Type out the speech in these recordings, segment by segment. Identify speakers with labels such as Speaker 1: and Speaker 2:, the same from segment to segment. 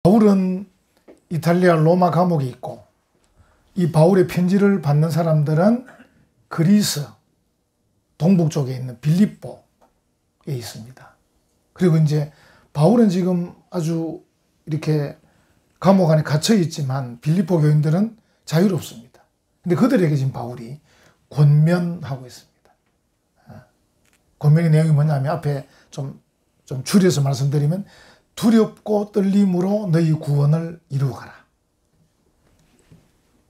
Speaker 1: 바울은 이탈리아 로마 감옥에 있고, 이 바울의 편지를 받는 사람들은 그리스 동북 쪽에 있는 빌립보에 있습니다. 그리고 이제 바울은 지금 아주 이렇게 감옥 안에 갇혀 있지만 빌립보 교인들은 자유롭습니다. 근데 그들에게 지금 바울이 권면하고 있습니다. 권면의 내용이 뭐냐면 앞에 좀 줄여서 말씀드리면, 두렵고 떨림으로 너희 구원을 이루어가라.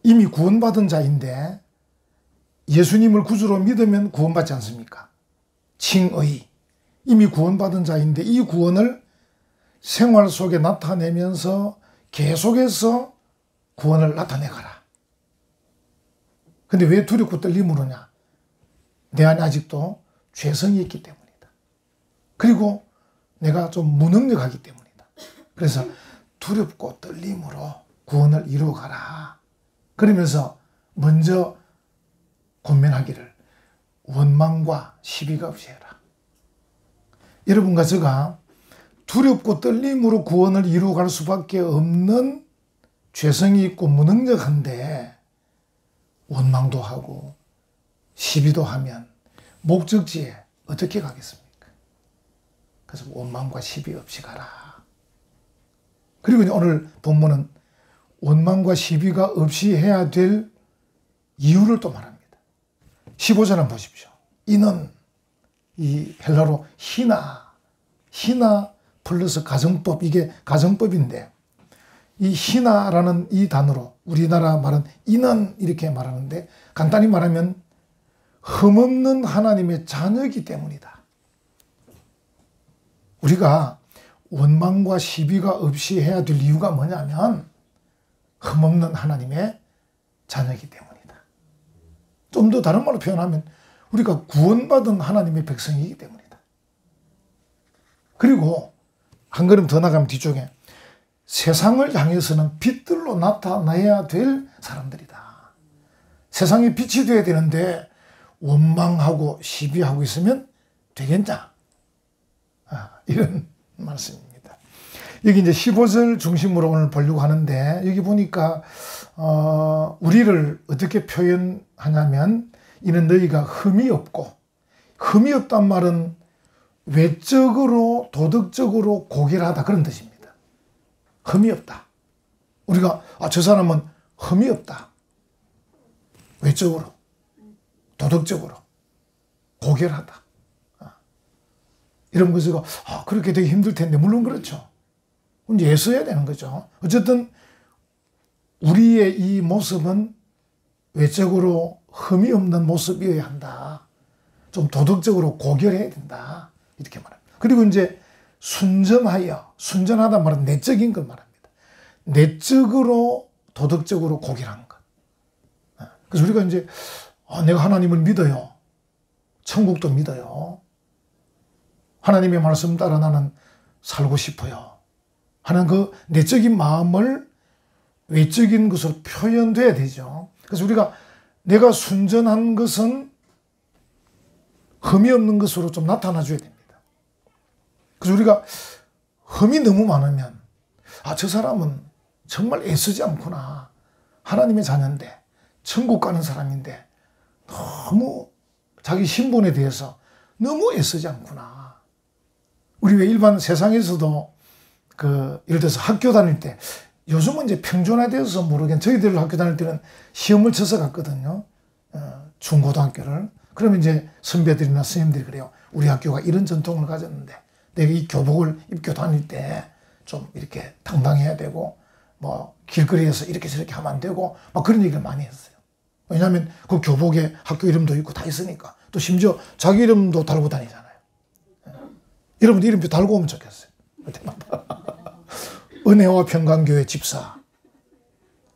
Speaker 1: 이미 구원받은 자인데 예수님을 구주로 믿으면 구원받지 않습니까? 칭의. 이미 구원받은 자인데 이 구원을 생활 속에 나타내면서 계속해서 구원을 나타내가라. 근데 왜 두렵고 떨림으로냐? 내 안에 아직도 죄성이 있기 때문이다. 그리고 내가 좀 무능력하기 때문이다. 그래서 두렵고 떨림으로 구원을 이루어가라. 그러면서 먼저 권면하기를 원망과 시비가 없이 해라. 여러분과 제가 두렵고 떨림으로 구원을 이루어갈 수밖에 없는 죄성이 있고 무능력한데 원망도 하고 시비도 하면 목적지에 어떻게 가겠습니까? 그래서 원망과 시비 없이 가라. 그리고 오늘 본문은 원망과 시비가 없이 해야 될 이유를 또 말합니다. 15절 한번 보십시오. 이는, 이 헬라로 희나 플러스 가정법, 이게 가정법인데, 이 희나라는 이 단어로 우리나라 말은 이는 이렇게 말하는데, 간단히 말하면 흠없는 하나님의 자녀이기 때문이다. 우리가 원망과 시비가 없이 해야 될 이유가 뭐냐면 흠없는 하나님의 자녀이기 때문이다. 좀 더 다른 말로 표현하면 우리가 구원받은 하나님의 백성이기 때문이다. 그리고 한 걸음 더 나가면 뒤쪽에 세상을 향해서는 빛들로 나타나야 될 사람들이다. 세상에 빛이 되어야 되는데 원망하고 시비하고 있으면 되겠냐? 이런 말씀입니다. 여기 이제 15절 중심으로 오늘 보려고 하는데, 여기 보니까 우리를 어떻게 표현하냐면, 이는 너희가 흠이 없고, 흠이 없단 말은 외적으로 도덕적으로 고결하다, 그런 뜻입니다. 흠이 없다. 우리가 저 사람은 흠이 없다. 외적으로 도덕적으로 고결하다. 이런 것을 그렇게 되게 힘들 텐데, 물론 그렇죠. 이제 애써야 되는 거죠. 어쨌든 우리의 이 모습은 외적으로 흠이 없는 모습이어야 한다. 좀 도덕적으로 고결해야 된다. 이렇게 말합니다. 그리고 이제 순전하다 말은 내적인 걸 말합니다. 내적으로 도덕적으로 고결한 것. 그래서 우리가 이제 내가 하나님을 믿어요. 천국도 믿어요. 하나님의 말씀 따라 나는 살고 싶어요 하는 그 내적인 마음을 외적인 것으로 표현돼야 되죠. 그래서 우리가 내가 순전한 것은 흠이 없는 것으로 좀 나타나줘야 됩니다. 그래서 우리가 흠이 너무 많으면 저 사람은 정말 애쓰지 않구나. 하나님의 자녀인데 천국 가는 사람인데 너무 자기 신분에 대해서 너무 애쓰지 않구나. 우리 왜 일반 세상에서도 예를 들어서 학교 다닐 때, 요즘은 이제 평준화되어서 모르겠는데 저희들 학교 다닐 때는 시험을 쳐서 갔거든요. 중고등학교를. 그러면 이제 선배들이나 선생님들이 그래요. 우리 학교가 이런 전통을 가졌는데 내가 이 교복을 입고 다닐 때 좀 이렇게 당당해야 되고, 뭐 길거리에서 이렇게 저렇게 하면 안 되고, 막 그런 얘기를 많이 했어요. 왜냐하면 그 교복에 학교 이름도 있고 다 있으니까. 또 심지어 자기 이름도 달고 다니잖아요. 여러분도 이름표 달고 오면 좋겠어요. 은혜와 평강교회 집사,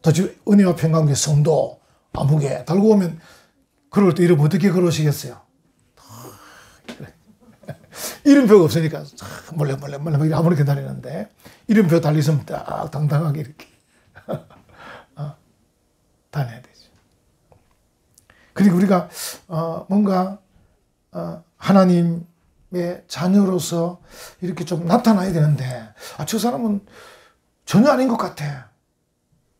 Speaker 1: 또 은혜와 평강교회 성도, 아무개 달고 오면, 그럴 때 이름 어떻게 걸으시겠어요? 이름표가 없으니까 몰래 아무렇게 다니는데, 이름표 달리시면 딱 당당하게 이렇게 다녀야 되죠. 그리고 우리가 뭔가 하나님의 자녀로서 이렇게 좀 나타나야 되는데, 저 사람은 전혀 아닌 것 같아.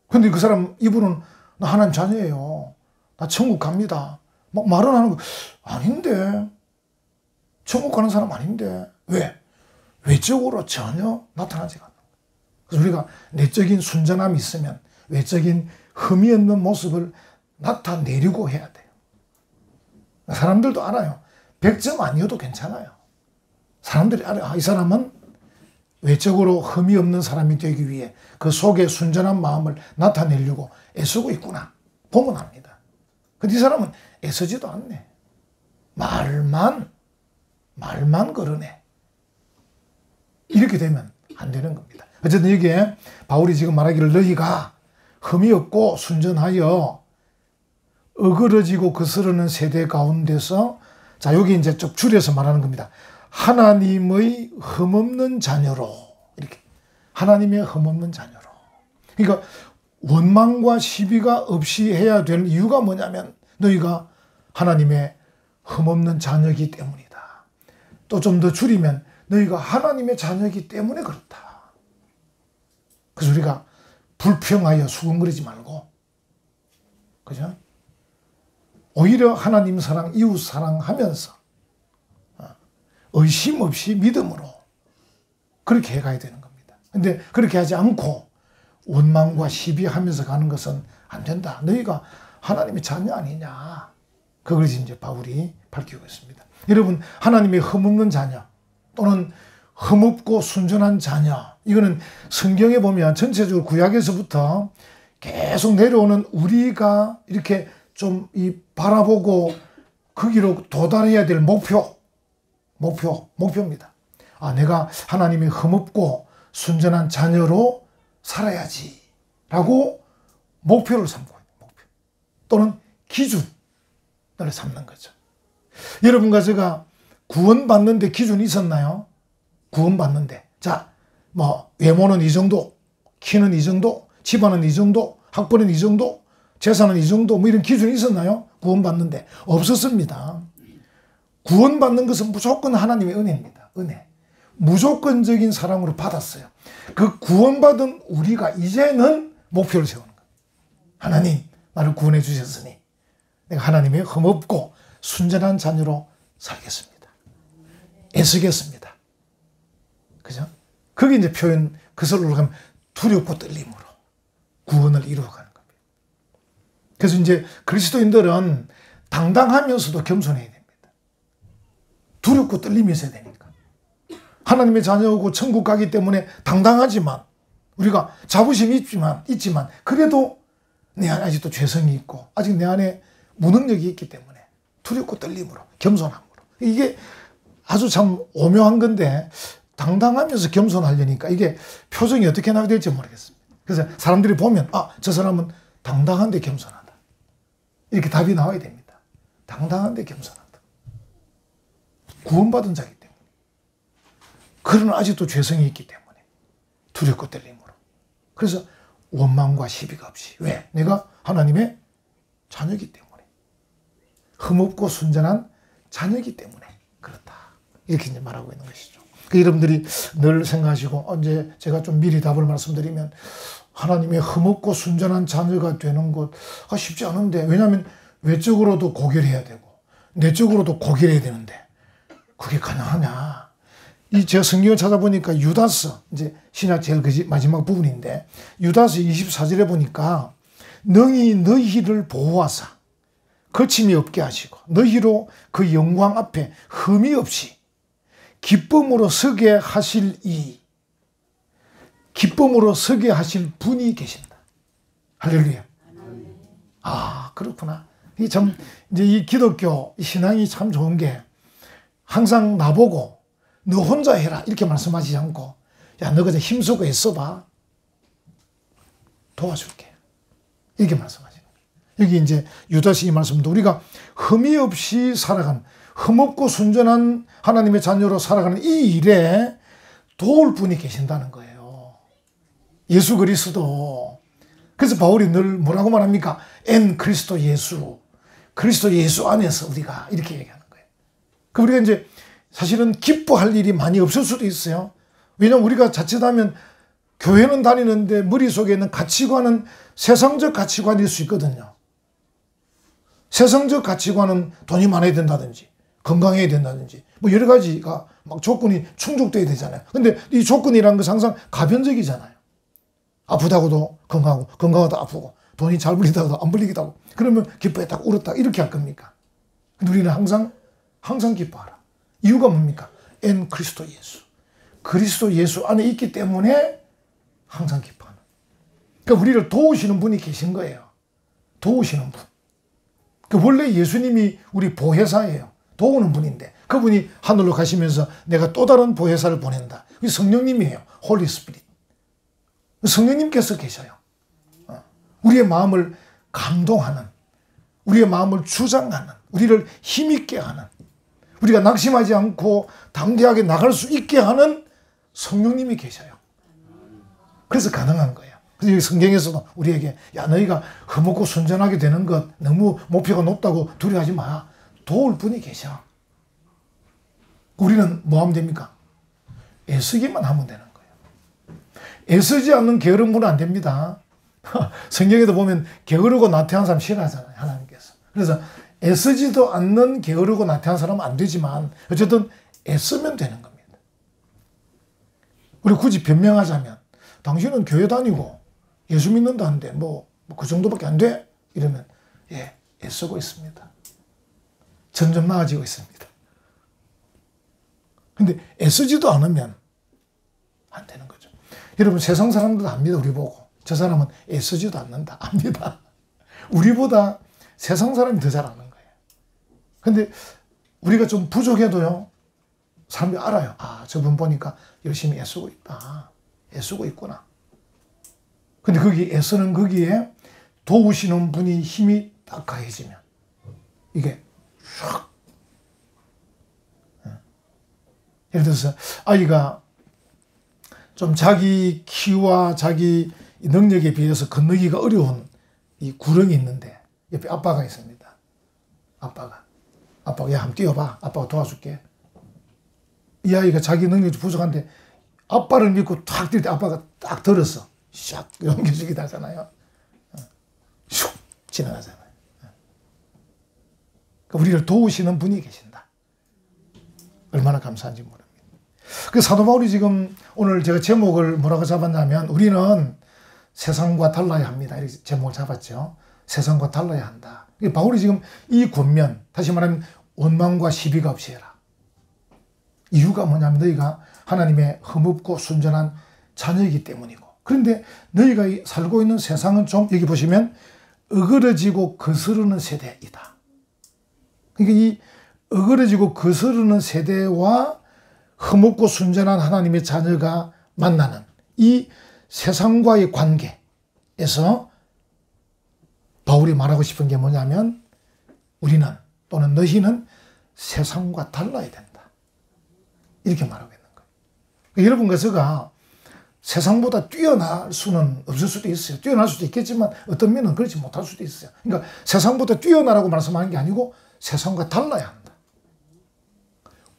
Speaker 1: 근데 그 사람, 이분은 나 하나님 자녀예요. 나 천국 갑니다. 막 말은 하는 거, 아닌데. 천국 가는 사람 아닌데. 왜? 외적으로 전혀 나타나지가 않는 거예요. 그래서 우리가 내적인 순전함이 있으면 외적인 흠이 없는 모습을 나타내려고 해야 돼요. 사람들도 알아요. 100점 아니어도 괜찮아요. 사람들이 알아요. 아, 이 사람은 외적으로 흠이 없는 사람이 되기 위해 그 속에 순전한 마음을 나타내려고 애쓰고 있구나. 보면 압니다. 근데 이 사람은 애쓰지도 않네. 말만 걸으네. 이렇게 되면 안 되는 겁니다. 어쨌든 여기에 바울이 지금 말하기를 너희가 흠이 없고 순전하여 어그러지고 거스르는 세대 가운데서, 자, 여기 이제 좀 줄여서 말하는 겁니다. 하나님의 흠없는 자녀로, 이렇게. 하나님의 흠없는 자녀로. 그러니까 원망과 시비가 없이 해야 될 이유가 뭐냐면 너희가 하나님의 흠없는 자녀이기 때문이다. 또 좀 더 줄이면 너희가 하나님의 자녀이기 때문에 그렇다. 그래서 우리가 불평하여 수근거리지 말고, 그죠? 오히려 하나님 사랑, 이웃 사랑하면서 의심 없이 믿음으로 그렇게 해가야 되는 겁니다. 근데 그렇게 하지 않고 원망과 시비하면서 가는 것은 안 된다. 너희가 하나님의 자녀 아니냐. 그걸 이제 바울이 밝히고 있습니다. 여러분, 하나님의 흠없는 자녀 또는 흠없고 순전한 자녀, 이거는 성경에 보면 전체적으로 구약에서부터 계속 내려오는 우리가 이렇게 좀 이 바라보고 거기로 도달해야 될 목표입니다. 아, 내가 하나님의 흠없고 순전한 자녀로 살아야지 라고 목표를 삼고 있는 목표 또는 기준을 삼는 거죠. 여러분과 제가 구원받는데 기준이 있었나요? 구원받는데, 자, 뭐 외모는 이 정도, 키는 이 정도, 집안은 이 정도, 학벌은 이 정도, 재산은 이 정도, 뭐 이런 기준이 있었나요? 구원받는데 없었습니다. 구원받는 것은 무조건 하나님의 은혜입니다. 은혜. 무조건적인 사랑으로 받았어요. 그 구원받은 우리가 이제는 목표를 세우는 거예요. 하나님, 나를 구원해 주셨으니 내가 하나님의 흠없고 순전한 자녀로 살겠습니다. 애쓰겠습니다. 그죠? 그게 이제 표현, 그설로 가면 두렵고 떨림으로 구원을 이루어가는 겁니다. 그래서 이제 그리스도인들은 당당하면서도 겸손해야 됩니다. 두렵고 떨림이 있어야 되니까. 하나님의 자녀고 천국 가기 때문에 당당하지만, 우리가 자부심이 있지만 그래도 내 안에 아직도 죄성이 있고 아직 내 안에 무능력이 있기 때문에 두렵고 떨림으로, 겸손함으로. 이게 아주 참 오묘한 건데 당당하면서 겸손하려니까 이게 표정이 어떻게 나야 될지 모르겠습니다. 그래서 사람들이 보면 아, 저 사람은 당당한데 겸손하다. 이렇게 답이 나와야 됩니다. 당당한데 겸손하다. 구원받은 자이기 때문에. 그러나 아직도 죄성이 있기 때문에 두렵고 떨림으로. 그래서 원망과 시비가 없이. 왜? 내가 하나님의 자녀이기 때문에. 흠없고 순전한 자녀이기 때문에 그렇다. 이렇게 이제 말하고 있는 것이죠. 그 여러분들이 늘 생각하시고, 언제 제가 좀 미리 답을 말씀드리면, 하나님의 흠없고 순전한 자녀가 되는 것 쉽지 않은데, 왜냐하면 외적으로도 고결해야 되고 내적으로도 고결해야 되는데 그게 가능하냐? 이 제가 성경을 찾아보니까 유다스, 이제 신약 제일 마지막 부분인데 유다스 24절에 보니까 능히 너희를 보호하사 거침이 없게 하시고 너희로 그 영광 앞에 흠이 없이 기쁨으로 서게 하실 기쁨으로 서게 하실 분이 계신다. 할렐루야. 아, 그렇구나. 이 참, 이제 이 기독교 신앙이 참 좋은 게 항상 나보고 너 혼자 해라 이렇게 말씀하시지 않고, 야, 너가 이제 힘쓰고 애써봐. 도와줄게. 이렇게 말씀하시는 거예요. 여기 이제 유다시 이 말씀도 우리가 흠이 없이 살아간, 흠없고 순전한 하나님의 자녀로 살아가는 이 일에 도울 분이 계신다는 거예요. 예수 그리스도. 그래서 바울이 늘 뭐라고 말합니까? 엔 그리스도 예수. 그리스도 예수 안에서 우리가 이렇게 얘기하는 거예요. 그 우리가 이제 사실은 기뻐할 일이 많이 없을 수도 있어요. 왜냐하면 우리가 자칫하면 교회는 다니는데 머릿속에 있는 가치관은 세상적 가치관일 수 있거든요. 세상적 가치관은 돈이 많아야 된다든지 건강해야 된다든지 뭐 여러 가지가 막 조건이 충족돼야 되잖아요. 근데 이 조건이라는 것은 항상 가변적이잖아요. 아프다고도 건강하고 건강하다 아프고 돈이 잘 벌리다가도 안 벌리기도 하고 그러면 기뻐했다 울었다 이렇게 할 겁니까? 근데 우리는 항상 기뻐하라. 이유가 뭡니까? 엔 그리스도 예수. 그리스도 예수 안에 있기 때문에 항상 기뻐하는. 그러니까 우리를 도우시는 분이 계신 거예요. 도우시는 분. 원래 예수님이 우리 보혜사예요. 도우는 분인데 그분이 하늘로 가시면서 내가 또 다른 보혜사를 보낸다. 그게 성령님이에요. 홀리 스피릿. 성령님께서 계셔요. 우리의 마음을 감동하는, 우리의 마음을 주장하는, 우리를 힘있게 하는, 우리가 낙심하지 않고 담대하게 나갈 수 있게 하는 성령님이 계셔요. 그래서 가능한 거예요. 그래서 성경에서도 우리에게 야 너희가 흠없고 순전하게 되는 것 너무 목표가 높다고 두려워하지 마. 도울 분이 계셔. 우리는 뭐 하면 됩니까? 애쓰기만 하면 되는 거예요. 애쓰지 않는 게으른 분은 안 됩니다. 성경에도 보면 게으르고 나태한 사람 싫어하잖아요. 하나님께서. 그래서 애쓰지도 않는 게으르고 나태한 사람은 안 되지만 어쨌든 애쓰면 되는 겁니다. 우리 굳이 변명하자면 당신은 교회 다니고 예수 믿는다는데 뭐 그 정도밖에 안 돼? 이러면 예, 애쓰고 있습니다. 점점 나아지고 있습니다. 근데 애쓰지도 않으면 안 되는 거죠. 여러분 세상 사람들도 압니다. 우리 보고. 저 사람은 애쓰지도 않는다. 압니다. 우리보다 세상 사람이 더 잘 아는 거예요. 근데 우리가 좀 부족해도요. 사람들이 알아요. 아, 저분 보니까 열심히 애쓰고 있다. 애쓰고 있구나. 근데 거기 애쓰는 거기에 도우시는 분이 힘이 딱 가해지면 이게 샥. 예를 들어서 아이가 좀 자기 키와 자기 능력에 비해서 건너기가 어려운 이 구렁이 있는데 옆에 아빠가 있습니다. 아빠가 야 한번 뛰어봐. 아빠가 도와줄게. 이 아이가 자기 능력이 부족한데 아빠를 믿고 탁 뛸 때 아빠가 딱 들었어. 샥 넘겨주기도 하잖아요. 슉 지나가잖아요. 그러니까 우리를 도우시는 분이 계신다. 얼마나 감사한지 모릅니다. 그 사도 바울이 지금 오늘 제가 제목을 뭐라고 잡았냐면 우리는 세상과 달라야 합니다. 이렇게 제목을 잡았죠. 세상과 달라야 한다. 바울이 지금 이 권면, 다시 말하면 원망과 시비가 없이 해라. 이유가 뭐냐면 너희가 하나님의 흠없고 순전한 자녀이기 때문이고 그런데 너희가 살고 있는 세상은 좀 여기 보시면 어그러지고 거스르는 세대이다. 그러니까 이 어그러지고 거스르는 세대와 흠없고 순전한 하나님의 자녀가 만나는 이 세상과의 관계에서 바울이 말하고 싶은 게 뭐냐면 우리는 또는 너희는 세상과 달라야 된다. 이렇게 말하고 있는 거예요. 그러니까 여러분과 제가 세상보다 뛰어날 수는 없을 수도 있어요. 뛰어날 수도 있겠지만 어떤 면은 그렇지 못할 수도 있어요. 그러니까 세상보다 뛰어나라고 말씀하는 게 아니고 세상과 달라야 한다.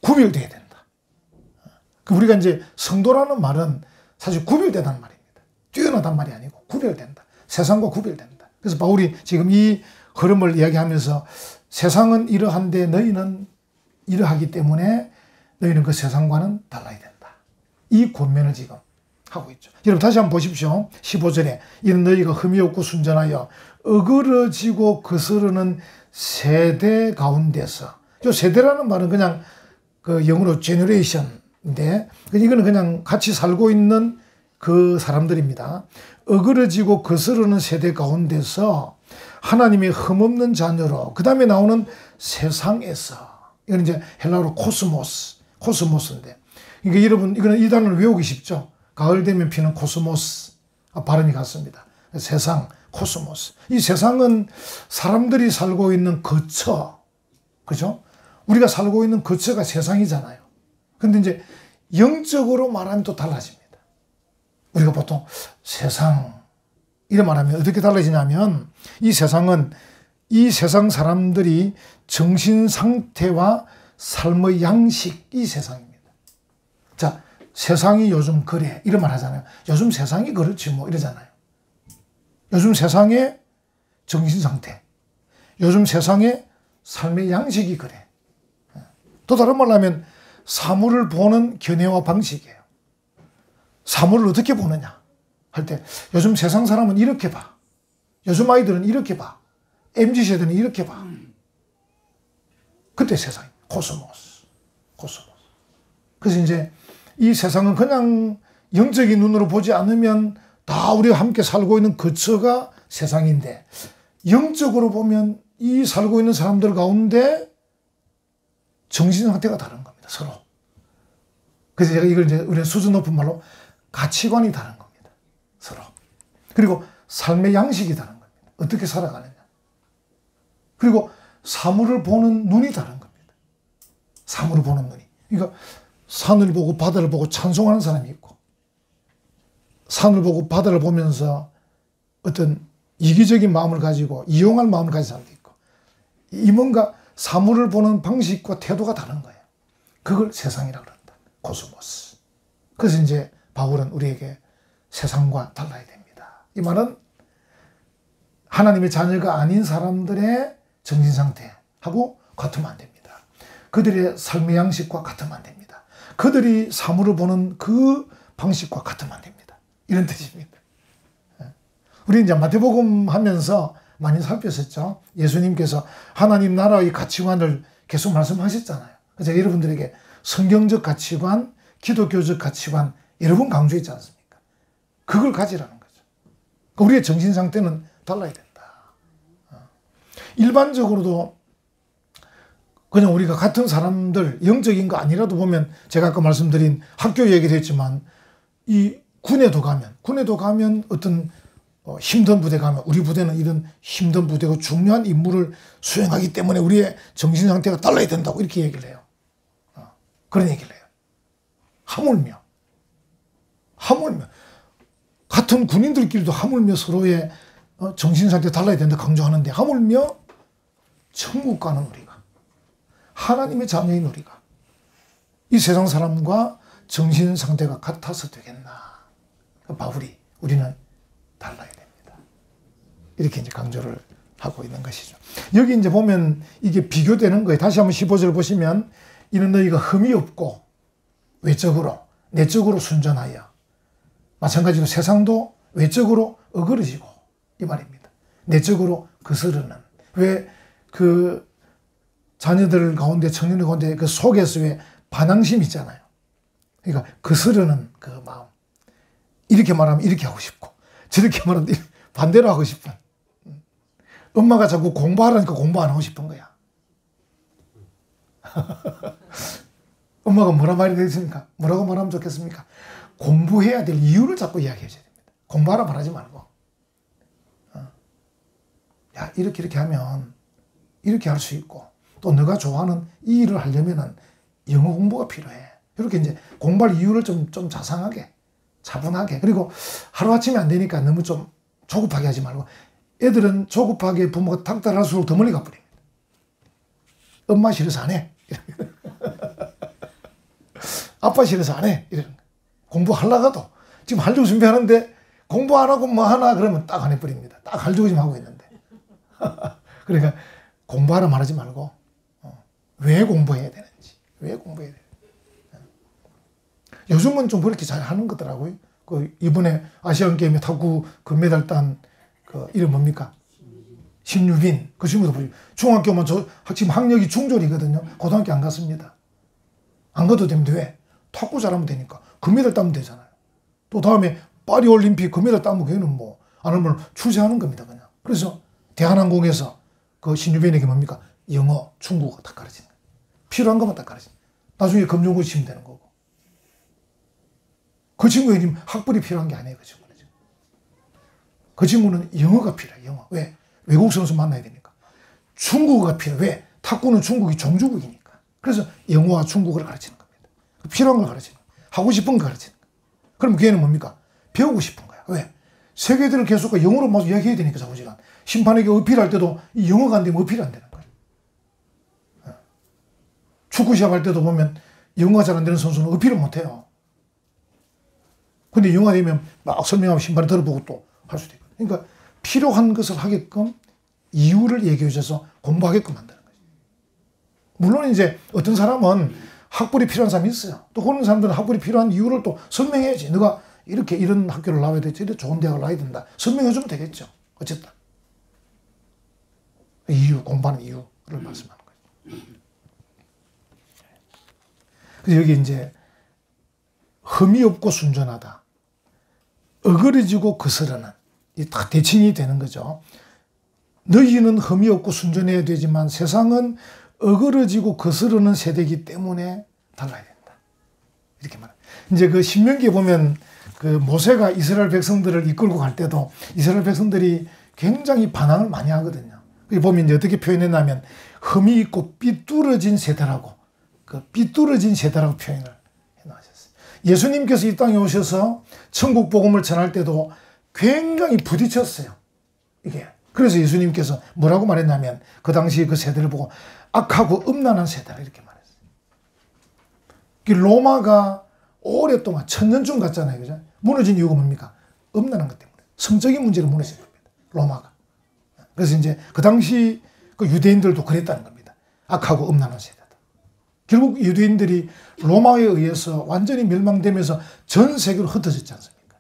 Speaker 1: 구별돼야 된다. 우리가 이제 성도라는 말은 사실 구별되다는 말입니다. 뛰어나단 말이 아니고 구별된다. 세상과 구별된다. 그래서 바울이 지금 이 흐름을 이야기하면서 세상은 이러한데 너희는 이러하기 때문에 너희는 그 세상과는 달라야 된다. 이 권면을 지금 하고 있죠. 여러분 다시 한번 보십시오. 15절에 이는 너희가 흠이 없고 순전하여 어그러지고 거스르는 세대 가운데서 이 세대라는 말은 그냥 그 영어로 generation인데 이거는 그냥 같이 살고 있는 그 사람들입니다. 어그러지고 거스르는 세대 가운데서 하나님의 흠없는 자녀로 그 다음에 나오는 세상에서 이건 이제 헬라어로 코스모스인데 그러니까 여러분 이거는 이 단어를 외우기 쉽죠. 가을 되면 피는 코스모스 발음이 같습니다. 세상 코스모스. 이 세상은 사람들이 살고 있는 거처, 그죠? 우리가 살고 있는 거처가 세상이잖아요. 근데 이제 영적으로 말하면 또 달라집니다. 우리가 보통 세상 이래 말하면 어떻게 달라지냐면 이 세상은 이 세상 사람들이 정신 상태와 삶의 양식 이 세상입니다. 자, 세상이 요즘 그래 이런 말 하잖아요. 요즘 세상이 그렇지 뭐 이러잖아요. 요즘 세상의 정신상태, 요즘 세상의 삶의 양식이 그래. 또 다른 말로 하면 사물을 보는 견해와 방식이에요. 사물을 어떻게 보느냐 할 때 요즘 세상 사람은 이렇게 봐. 요즘 아이들은 이렇게 봐. MZ세대는 이렇게 봐. 그때 세상이 코스모스. 그래서 이제 이 세상은 그냥 영적인 눈으로 보지 않으면 다 우리가 함께 살고 있는 거처가 세상인데, 영적으로 보면 이 살고 있는 사람들 가운데 정신 상태가 다른 겁니다. 서로. 그래서 제가 이걸 이제 우리는 수준 높은 말로 가치관이 다른 겁니다. 서로. 그리고 삶의 양식이 다른 겁니다. 어떻게 살아가느냐. 그리고 사물을 보는 눈이 다른 겁니다. 사물을 보는 눈이. 그러니까 산을 보고 바다를 보고 찬송하는 사람이 있고, 산을 보고 바다를 보면서 어떤 이기적인 마음을 가지고 이용할 마음을 가진 사람도 있고, 이 뭔가 사물을 보는 방식과 태도가 다른 거예요. 그걸 세상이라고 그런다. 코스모스. 그래서 이제 바울은 우리에게 세상과 달라야 됩니다. 이 말은 하나님의 자녀가 아닌 사람들의 정신 상태하고 같으면 안 됩니다. 그들의 삶의 양식과 같으면 안 됩니다. 그들이 사물을 보는 그 방식과 같으면 안 됩니다. 이런 뜻입니다. 우리 이제 마태복음 하면서 많이 살폈었죠. 예수님께서 하나님 나라의 가치관을 계속 말씀하셨잖아요. 그래서 여러분들에게 성경적 가치관, 기독교적 가치관 여러 번 강조했지 않습니까? 그걸 가지라는 거죠. 우리의 정신 상태는 달라야 된다. 일반적으로도 그냥 우리가 같은 사람들, 영적인 거 아니라도 보면, 제가 아까 말씀드린 학교 얘기를 했지만, 이 군에도 가면 어떤 힘든 부대 가면, 우리 부대는 이런 힘든 부대고 중요한 임무를 수행하기 때문에 우리의 정신 상태가 달라야 된다고 이렇게 얘기를 해요. 그런 얘기를 해요. 하물며 같은 군인들끼리도 하물며 서로의 정신 상태 달라야 된다 강조하는데, 하물며 천국 가는 우리가, 하나님의 자녀인 우리가 이 세상 사람과 정신 상태가 같아서 되겠나. 바울이 우리는 달라야 됩니다. 이렇게 이제 강조를 하고 있는 것이죠. 여기 이제 보면 이게 비교되는 거예요. 다시 한번 15절 보시면, 이는 너희가 흠이 없고 외적으로 내적으로 순전하여, 마찬가지로 세상도 외적으로 어그러지고, 이 말입니다. 내적으로 거스르는. 왜 그 자녀들 가운데, 청년들 가운데 그 속에서 왜 반항심 있잖아요. 그러니까 거스르는 그 마음. 이렇게 말하면 이렇게 하고 싶고, 저렇게 말하면 반대로 하고 싶은. 엄마가 자꾸 공부하라니까 공부 안 하고 싶은 거야. 엄마가 뭐라 말이 되겠습니까? 뭐라고 말하면 좋겠습니까? 공부해야 될 이유를 자꾸 이야기해 줘야 됩니다. 공부하라 말하지 말고. 야, 이렇게 하면 이렇게 할 수 있고, 또 너가 좋아하는 이 일을 하려면은 영어 공부가 필요해. 이렇게 이제 공부할 이유를 좀 자상하게, 차분하게. 그리고 하루아침에 안 되니까 너무 좀 조급하게 하지 말고, 애들은 조급하게 부모가 닥달할수록 더 멀리 가버립니다. 엄마 싫어서 안 해. 아빠 싫어서 안 해. 이러는 거예요. 공부하려고도 지금 할주고 준비하는데 공부 안 하고 뭐 하나 그러면 딱 안 해버립니다. 딱 할주고 지금 하고 있는데. 그러니까 공부하라 말하지 말고, 왜 공부해야 되는지, 왜 공부해야 되는지. 요즘은 좀 그렇게 잘 하는 거더라고요. 그 이번에 아시안 게임에 탁구 금메달 딴 그 이름 뭡니까? 신유빈. 그 친구도 보시고, 중학교만 지금 학력이 중졸이거든요. 고등학교 안 갔습니다. 안 가도 됩니다. 왜? 탁구 잘하면 되니까. 금메달 따면 되잖아요. 또 다음에 파리올림픽 금메달 따면 걔는 뭐 안 하면 출세하는 겁니다. 그냥. 그래서 대한항공에서 그 신유빈에게 뭡니까? 영어, 중국어 다 가르치는 거예요. 필요한 것만 다 가르치는 거예요. 나중에 검정고 치면 되는 거고. 그 친구에게 학벌이 필요한 게 아니에요. 그 친구는. 그 친구는 영어가 필요해요. 영어. 왜? 외국 선수 만나야 되니까. 중국어가 필요해. 왜? 탁구는 중국이 종주국이니까. 그래서 영어와 중국어를 가르치는 겁니다. 필요한 걸 가르치는 거예요. 하고 싶은 걸 가르치는 거예요. 그럼 걔는 뭡니까? 배우고 싶은 거야. 왜? 세계들을 계속 영어로 막 이야기해야 되니까 자꾸 시간. 심판에게 어필할 때도 이 영어가 안 되면 어필이 안 되는 거예요. 축구 시합할 때도 보면 영어가 잘 안 되는 선수는 어필을 못 해요. 근데 영화 되면 막 설명하면 신발을 들어보고 또 할 수도 있고. 그러니까 필요한 것을 하게끔 이유를 얘기해 주셔서 공부하게끔 만드는 거죠. 물론 이제 어떤 사람은 학벌이 필요한 사람이 있어요. 또 그런 사람들은 학벌이 필요한 이유를 또 설명해야지. 너가 이렇게 이런 학교를 나와야 되지, 이렇게 좋은 대학을 나와야 된다. 설명해 주면 되겠죠. 어쨌든. 이유, 공부하는 이유를 말씀하는 거죠. 그래서 여기 이제 흠이 없고 순전하다. 어그러지고 거스르는. 이 다 대칭이 되는 거죠. 너희는 흠이 없고 순전해야 되지만 세상은 어그러지고 거스르는 세대이기 때문에 달라야 된다. 이렇게 말합니다. 이제 그 신명기에 보면 그 모세가 이스라엘 백성들을 이끌고 갈 때도 이스라엘 백성들이 굉장히 반항을 많이 하거든요. 여기 보면 이제 어떻게 표현했냐면 흠이 있고 삐뚤어진 세대라고, 그 삐뚤어진 세대라고 표현을 해놓으셨어요. 예수님께서 이 땅에 오셔서 천국 복음을 전할 때도 굉장히 부딪혔어요. 이게. 그래서 예수님께서 뭐라고 말했냐면 그 당시 그 세대를 보고 악하고 음란한 세대라 이렇게 말했어요. 로마가 오랫동안 천년쯤 갔잖아요. 그죠? 무너진 이유가 뭡니까? 음란한 것 때문에. 성적인 문제로 무너진 겁니다. 로마가. 그래서 이제 그 당시 그 유대인들도 그랬다는 겁니다. 악하고 음란한 세대다. 결국 유대인들이 로마에 의해서 완전히 멸망되면서 전 세계로 흩어졌지 않습니까?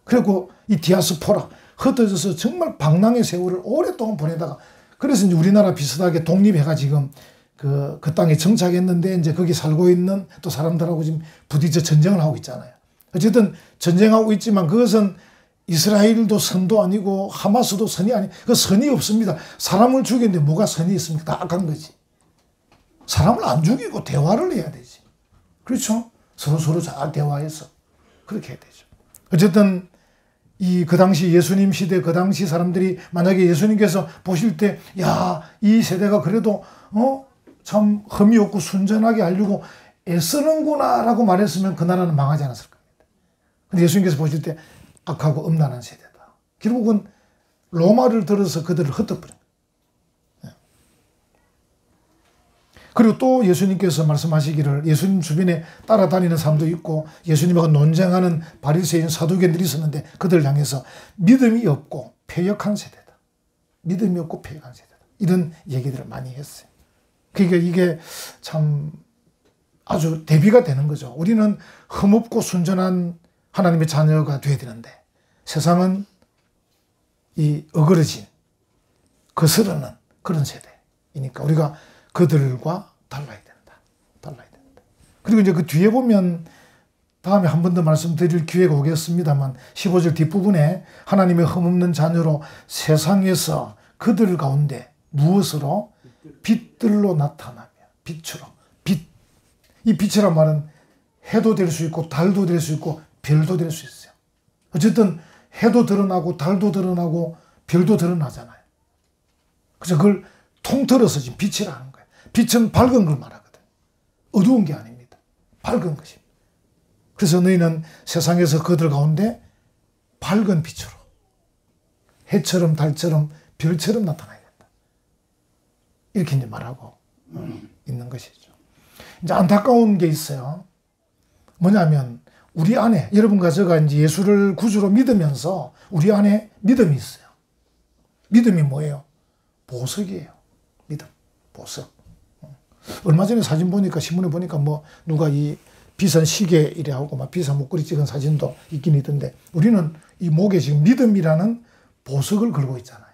Speaker 1: 그리고 이 디아스포라 흩어져서 정말 방랑의 세월을 오랫동안 보내다가 그래서 이제 우리나라 비슷하게 독립해가 지금 그 땅에 정착했는데 이제 거기 살고 있는 또 사람들하고 지금 부딪혀 전쟁을 하고 있잖아요. 어쨌든 전쟁하고 있지만 그것은 이스라엘도 선도 아니고 하마스도 선이 아니, 그 선이 없습니다. 사람을 죽이는데 뭐가 선이 있습니까? 다 악한 거지. 사람을 안 죽이고 대화를 해야 되지. 그렇죠? 서로 잘 대화해서 그렇게 해야 되죠. 어쨌든 그 당시 예수님 시대 그 당시 사람들이 만약에 예수님께서 보실 때, 야, 이 세대가 그래도 참 흠이 없고 순전하게 하려고 애쓰는구나 라고 말했으면 그 나라는 망하지 않았을 겁니다. 근데 예수님께서 보실 때 악하고 음란한 세대다. 결국은 로마를 들어서 그들을 흩어버린 거예요. 그리고 또 예수님께서 말씀하시기를 예수님 주변에 따라다니는 사람도 있고 예수님하고 논쟁하는 바리새인 사두개인들이 있었는데 그들을 향해서 믿음이 없고 패역한 세대다. 믿음이 없고 패역한 세대다. 이런 얘기들을 많이 했어요. 그러니까 이게 참 아주 대비가 되는 거죠. 우리는 흠없고 순전한 하나님의 자녀가 되어야 되는데 세상은 이 어그러진 거스르는 그런 세대이니까 우리가 그들과 달라야 된다. 달라야 된다. 그리고 이제 그 뒤에 보면 다음에 한 번 더 말씀드릴 기회가 오겠습니다만 15절 뒷부분에 하나님의 흠없는 자녀로 세상에서 그들 가운데 무엇으로? 빛들로 나타나며 빛으로. 빛. 이 빛이란 말은 해도 될 수 있고 달도 될 수 있고 별도 될 수 있어요. 어쨌든 해도 드러나고 달도 드러나고 별도 드러나잖아요. 그래서 그걸 통틀어서 지금 빛이라는 거예요. 빛은 밝은 걸 말하거든. 어두운 게 아닙니다. 밝은 것입니다. 그래서 너희는 세상에서 그들 가운데 밝은 빛으로 해처럼 달처럼 별처럼 나타나야 된다. 이렇게 이제 말하고 있는 것이죠. 이제 안타까운 게 있어요. 뭐냐면 우리 안에 여러분과 제가 이제 예수를 구주로 믿으면서 우리 안에 믿음이 있어요. 믿음이 뭐예요? 보석이에요. 믿음, 보석. 얼마 전에 사진 보니까 신문에 보니까 뭐 누가 이 비싼 시계 이래 하고 막 비싼 목걸이 찍은 사진도 있긴 있던데 우리는 이 목에 지금 믿음이라는 보석을 걸고 있잖아요.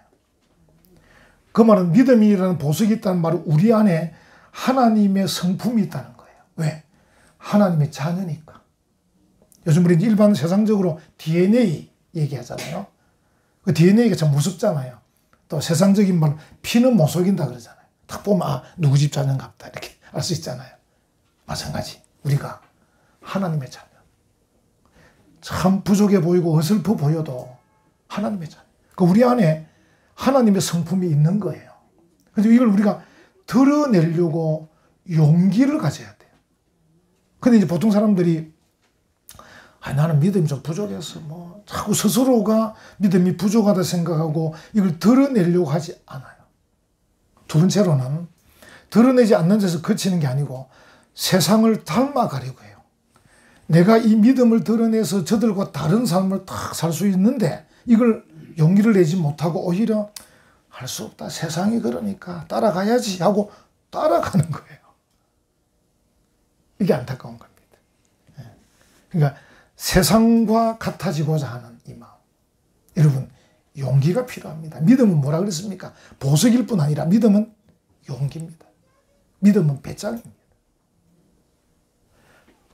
Speaker 1: 그 말은 믿음이라는 보석이 있다는 말은 우리 안에 하나님의 성품이 있다는 거예요. 왜? 하나님의 자녀니까. 요즘 우리 일반 세상적으로 DNA 얘기하잖아요. 그 DNA가 참 무섭잖아요. 또 세상적인 말 피는 못 속인다 그러잖아요. 딱 보면 아 누구 집 자녀인가 보다 이렇게 알 수 있잖아요. 마찬가지 우리가 하나님의 자녀. 참 부족해 보이고 어설퍼 보여도 하나님의 자녀. 그 우리 안에 하나님의 성품이 있는 거예요. 그래서 이걸 우리가 드러내려고 용기를 가져야 돼요. 근데 이제 보통 사람들이 나는 믿음이 좀 부족해서 뭐 자꾸 스스로가 믿음이 부족하다 생각하고 이걸 드러내려고 하지 않아요. 두 번째로는 드러내지 않는 데서 그치는 게 아니고 세상을 닮아가려고 해요. 내가 이 믿음을 드러내서 저들과 다른 삶을 딱 살 수 있는데 이걸 용기를 내지 못하고 오히려 할 수 없다. 세상이 그러니까 따라가야지 하고 따라가는 거예요. 이게 안타까운 겁니다. 그러니까 세상과 같아지고자 하는 이 마음. 여러분, 용기가 필요합니다. 믿음은 뭐라 그랬습니까? 보석일 뿐 아니라 믿음은 용기입니다. 믿음은 배짱입니다.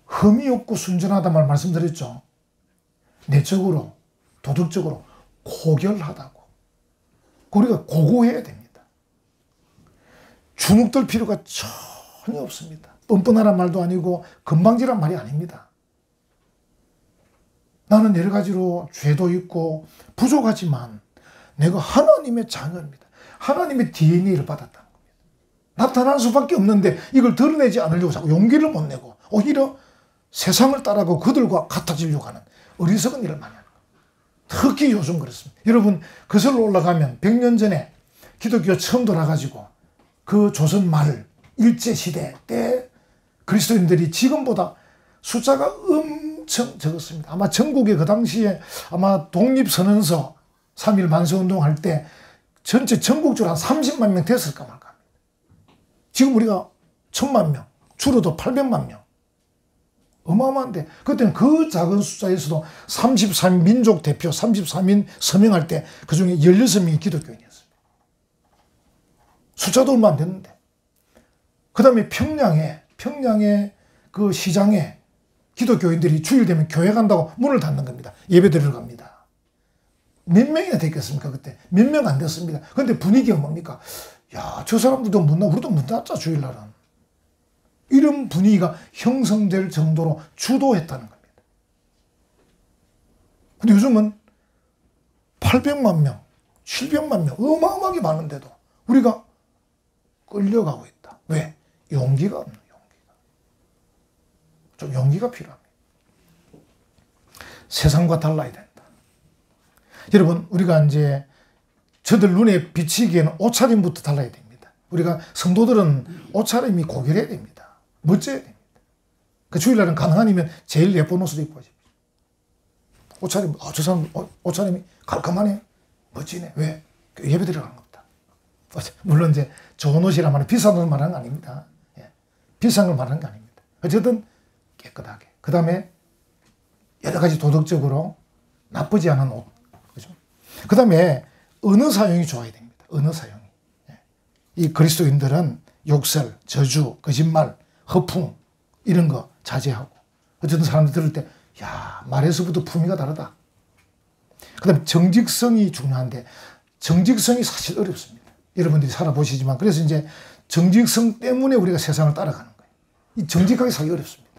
Speaker 1: 흠이 없고 순전하다 말 말씀드렸죠. 내적으로, 도덕적으로 고결하다고. 우리가 고고해야 됩니다. 주눅들 필요가 전혀 없습니다. 뻔뻔하란 말도 아니고 건방지란 말이 아닙니다. 나는 여러 가지로 죄도 있고 부족하지만 내가 하나님의 자녀입니다. 하나님의 DNA를 받았다는 겁니다. 나타날 수밖에 없는데 이걸 드러내지 않으려고 자꾸 용기를 못 내고 오히려 세상을 따라가고 그들과 같아지려고 하는 어리석은 일을 많이 하는 겁니다. 특히 요즘 그렇습니다. 여러분, 거슬러 올라가면 100년 전에 기독교가 처음 돌아가지고 그 조선 말 일제시대 때 그리스도인들이 지금보다 숫자가 엄청 적었습니다. 아마 전국에 그 당시에 아마 독립선언서 3.1 만세운동 할 때 전체 전국적으로 한 30만 명 됐을까 말까 합니다. 지금 우리가 1000만 명, 줄어도 800만 명. 어마어마한데 그때는 그 작은 숫자에서도 33인 민족 대표 33인 서명할 때 그중에 16명이 기독교인이었습니다. 숫자도 얼마 안 됐는데 그 다음에 평양에 그 시장에 기독교인들이 주일 되면 교회 간다고 문을 닫는 겁니다. 예배 드리러 갑니다. 몇 명이나 됐겠습니까 그때? 몇 명 안 됐습니다. 그런데 분위기가 뭡니까? 야, 저 사람들도 문 닫아, 우리도 문 닫자 주일날은. 이런 분위기가 형성될 정도로 주도했다는 겁니다. 근데 요즘은 800만 명, 700만 명, 어마어마하게 많은데도 우리가 끌려가고 있다. 왜? 용기가 없는 용기가. 좀 용기가 필요합니다. 세상과 달라야 된다. 여러분, 우리가 이제 저들 눈에 비치기에는 옷차림부터 달라야 됩니다. 우리가 성도들은 옷차림이 고결해야 됩니다. 멋져야 됩니다. 그 주일날은 가능하면 제일 예쁜 옷을 입고 오십시오. 옷차림, 저 사람 옷차림이 깔끔하네. 멋지네. 왜? 예배 드리러 가는 겁니다. 물론 이제 좋은 옷이란 말은 비싼 옷을 말하는 거 아닙니다. 예. 비싼 걸 말하는 거 아닙니다. 어쨌든 깨끗하게. 그 다음에 여러 가지 도덕적으로 나쁘지 않은 옷. 그죠? 그 다음에 언어 사용이 좋아야 됩니다. 언어 사용이. 예. 이 그리스도인들은 욕설, 저주, 거짓말, 허풍 이런 거 자제하고 어쨌든 사람들 들을 때 야, 말에서부터 품위가 다르다. 그 다음에 정직성이 중요한데 정직성이 사실 어렵습니다. 여러분들이 살아보시지만 그래서 이제 정직성 때문에 우리가 세상을 따라가는 거예요. 이 정직하게 살기 어렵습니다.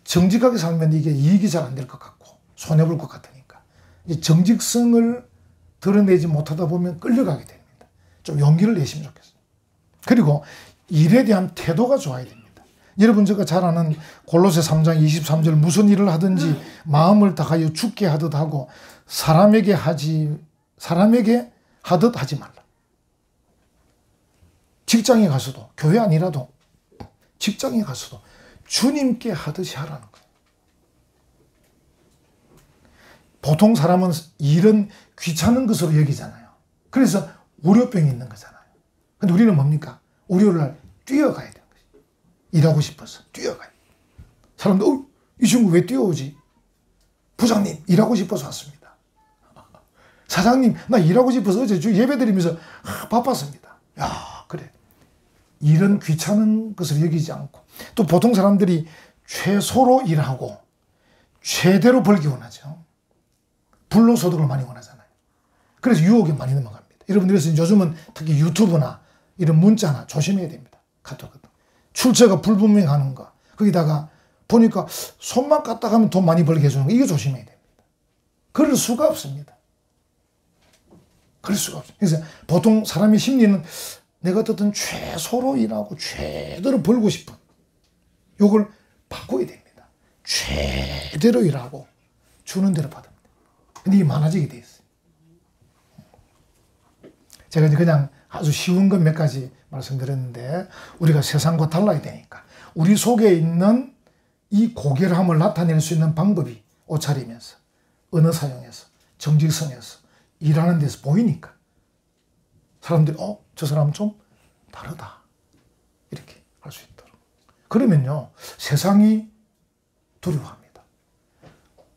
Speaker 1: 정직하게 살면 이게 이익이 잘 안 될 것 같고 손해볼 것 같으니까 이 정직성을 드러내지 못하다 보면 끌려가게 됩니다. 좀 용기를 내시면 좋겠습니다. 그리고 일에 대한 태도가 좋아야 됩니다. 여러분 제가 잘 아는 골로새 3장 23절 무슨 일을 하든지 마음을 다하여 죽게 하듯 하고 사람에게 하듯 하지 말라. 직장에 가서도 교회 아니라도 직장에 가서도 주님께 하듯이 하라는 거예요. 보통 사람은 일은 귀찮은 것으로 여기잖아요. 그래서 우려병이 있는 거잖아요. 근데 우리는 뭡니까? 우려를 뛰어가야 돼요. 일하고 싶어서 뛰어가요. 사람들, 이 친구 왜 뛰어오지? 부장님, 일하고 싶어서 왔습니다. 사장님, 나 일하고 싶어서 어제 주 예배 드리면서 바빴습니다. 야, 그래. 일은 귀찮은 것을 여기지 않고 또 보통 사람들이 최소로 일하고 최대로 벌기 원하죠. 불로소득을 많이 원하잖아요. 그래서 유혹에 많이 넘어갑니다. 여러분, 그래서 요즘은 특히 유튜브나 이런 문자나 조심해야 됩니다. 카톡 같은 거. 출처가 불분명하는 거. 거기다가 보니까 손만 까딱 하면 돈 많이 벌게 해주는 거. 이거 조심해야 됩니다. 그럴 수가 없습니다. 그럴 수가 없어요. 그래서 보통 사람의 심리는 내가 어떤 최소로 일하고 최대로 벌고 싶은 요걸 바꿔야 됩니다. 최대로 일하고 주는 대로 받습니다. 근데 이게 많아지게 돼 있어요. 제가 이제 그냥 아주 쉬운 것 몇 가지 말씀드렸는데 우리가 세상과 달라야 되니까 우리 속에 있는 이 고결함을 나타낼 수 있는 방법이 옷차림에서, 언어 사용에서, 정직성에서, 일하는 데서 보이니까 사람들이 저 사람은 좀 다르다 이렇게 할 수 있도록. 그러면요 세상이 두려워합니다.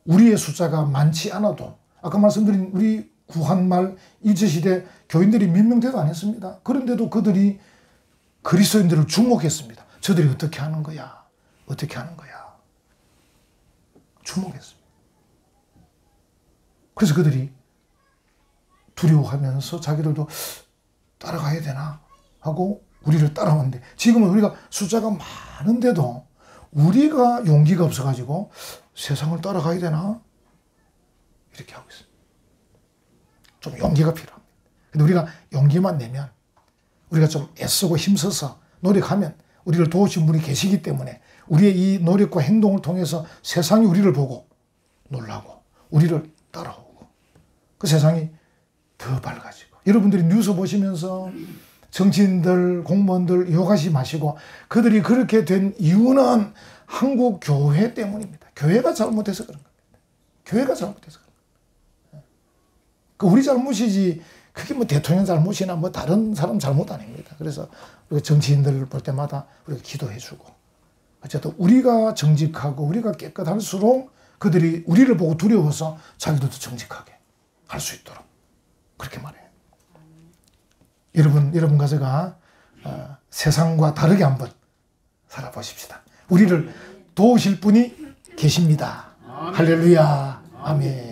Speaker 1: 우리의 숫자가 많지 않아도 아까 말씀드린 우리 구한말 일제시대 교인들이 몇 명 돼도 안 했습니다. 그런데도 그들이 그리스도인들을 주목했습니다. 저들이 어떻게 하는 거야? 어떻게 하는 거야? 주목했습니다. 그래서 그들이 두려워하면서 자기들도 따라가야 되나 하고 우리를 따라왔는데, 지금은 우리가 숫자가 많은데도 우리가 용기가 없어가지고 세상을 따라가야 되나? 이렇게 하고 있습니다. 좀 용기가 필요합니다. 근데 우리가 용기만 내면, 우리가 좀 애쓰고 힘써서 노력하면 우리를 도우신 분이 계시기 때문에 우리의 이 노력과 행동을 통해서 세상이 우리를 보고 놀라고 우리를 따라오고 그 세상이 더 밝아지고. 여러분들이 뉴스 보시면서 정치인들, 공무원들 욕하지 마시고, 그들이 그렇게 된 이유는 한국 교회 때문입니다. 교회가 잘못해서 그런 겁니다. 교회가 잘못해서 그런 겁니다. 그 우리 잘못이지 그게 뭐 대통령 잘못이나 뭐 다른 사람 잘못 아닙니다. 그래서 우리가 정치인들을 볼 때마다 우리가 기도해주고, 어쨌든 우리가 정직하고 우리가 깨끗할수록 그들이 우리를 보고 두려워서 자기들도 정직하게 할 수 있도록 그렇게 말해요. 여러분과 제가 세상과 다르게 한번 살아보십시다. 우리를 도우실 분이 계십니다. 할렐루야. 아멘.